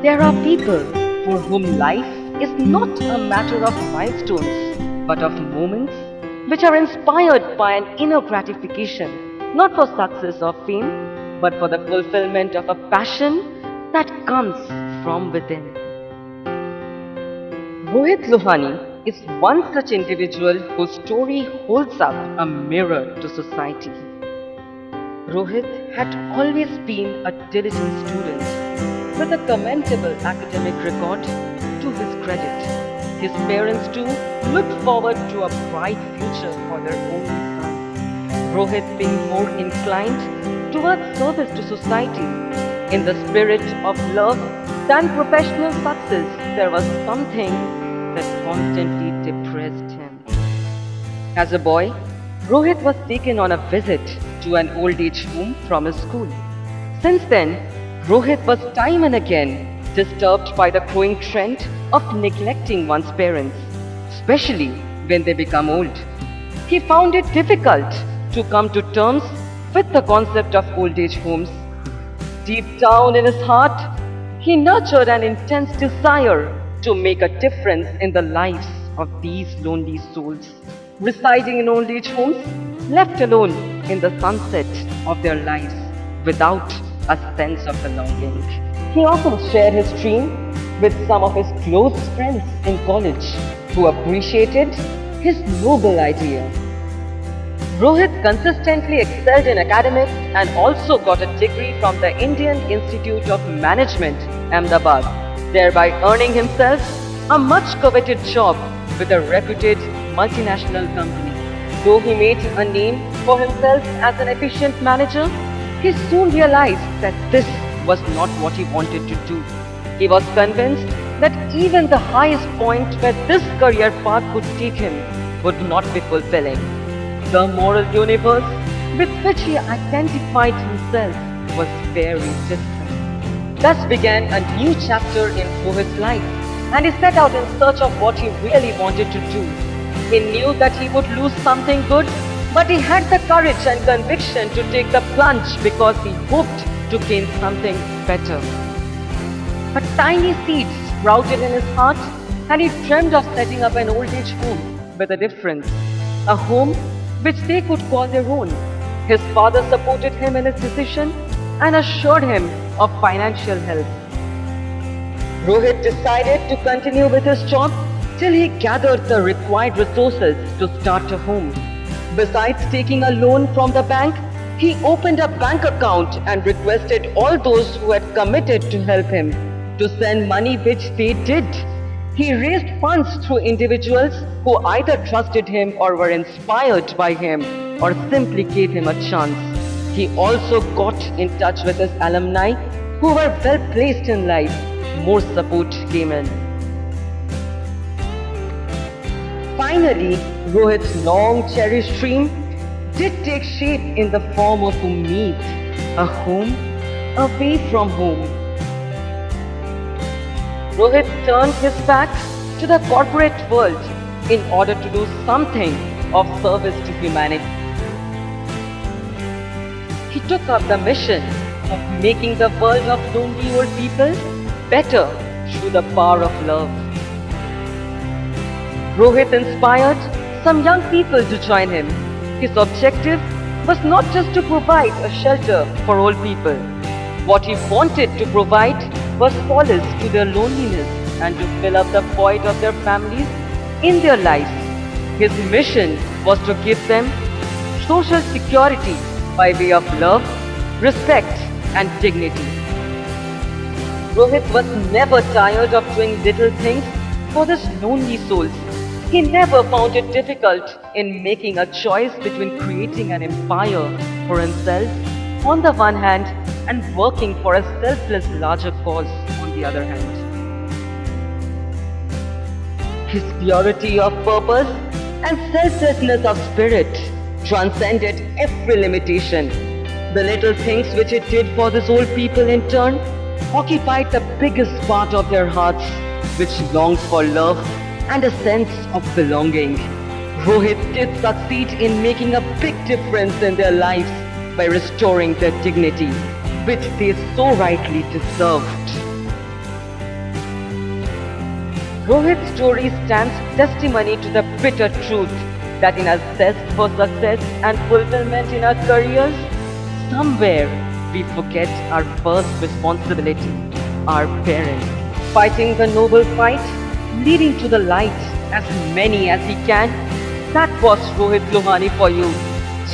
There are people for whom life is not a matter of milestones, but of moments which are inspired by an inner gratification, not for success or fame, but for the fulfillment of a passion that comes from within. Rohit Lohani is one such individual whose story holds up a mirror to society. Rohit had always been a diligent student with a commendable academic record to his credit. His parents too looked forward to a bright future for their only son. Rohit being more inclined towards service to society in the spirit of love than professional success, there was something that constantly depressed him. As a boy, Rohit was taken on a visit to an old age home from his school. Since then, Rohit was time and again disturbed by the growing trend of neglecting one's parents, especially when they become old. He found it difficult to come to terms with the concept of old age homes. Deep down in his heart, he nurtured an intense desire to make a difference in the lives of these lonely souls, residing in old age homes, left alone in the sunset of their lives without a sense of belonging. He often shared his dream with some of his close friends in college who appreciated his noble idea. Rohit consistently excelled in academics and also got a degree from the Indian Institute of Management, Ahmedabad, thereby earning himself a much coveted job with a reputed multinational company. Though he made a name for himself as an efficient manager, he soon realized that this was not what he wanted to do. He was convinced that even the highest point where this career path could take him would not be fulfilling. The moral universe with which he identified himself was very distant. Thus began a new chapter in Rohit's life, and he set out in search of what he really wanted to do. He knew that he would lose something good, but he had the courage and conviction to take the plunge because he hoped to gain something better. A tiny seed sprouted in his heart, and he dreamed of setting up an old age home with a difference, a home which they could call their own. His father supported him in his decision and assured him of financial help. Rohit decided to continue with his job till he gathered the required resources to start a home. Besides taking a loan from the bank, he opened a bank account and requested all those who had committed to help him to send money, which they did. He raised funds through individuals who either trusted him or were inspired by him or simply gave him a chance. He also got in touch with his alumni who were well placed in life. More support came in. Finally, Rohit's long cherished dream did take shape in the form of a meet, a home away from home. Rohit turned his back to the corporate world in order to do something of service to humanity. He took up the mission of making the world of lonely old people better through the power of love. Rohit inspired some young people to join him. His objective was not just to provide a shelter for old people. What he wanted to provide was solace to their loneliness and to fill up the void of their families in their lives. His mission was to give them social security by way of love, respect, and dignity. Rohit was never tired of doing little things for these lonely souls. He never found it difficult in making a choice between creating an empire for himself on the one hand and working for a selfless larger cause on the other hand. His purity of purpose and selflessness of spirit transcended every limitation. The little things which he did for these old people in turn occupied the biggest part of their hearts, which longed for love and a sense of belonging. Rohit did succeed in making a big difference in their lives by restoring their dignity, which they so rightly deserved. Rohit's story stands testimony to the bitter truth that in our zest for success and fulfillment in our careers, somewhere we forget our first responsibility, our parents. Fighting the noble fight, leading to the light as many as he can, that was Rohit Lohani for you,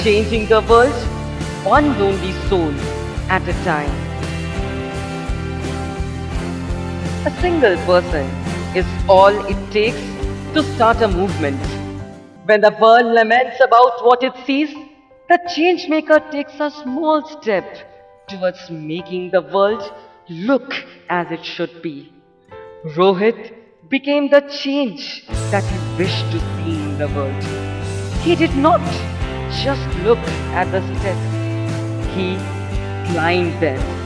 changing the world one lonely soul at a time. A single person is all it takes to start a movement. When the world laments about what it sees, the changemaker takes a small step towards making the world look as it should be. Rohit became the change that he wished to see in the world. He did not just look at the steps, he climbed them.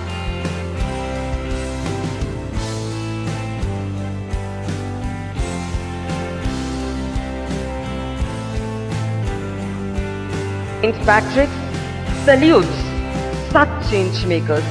St. Patrick's salutes such change makers.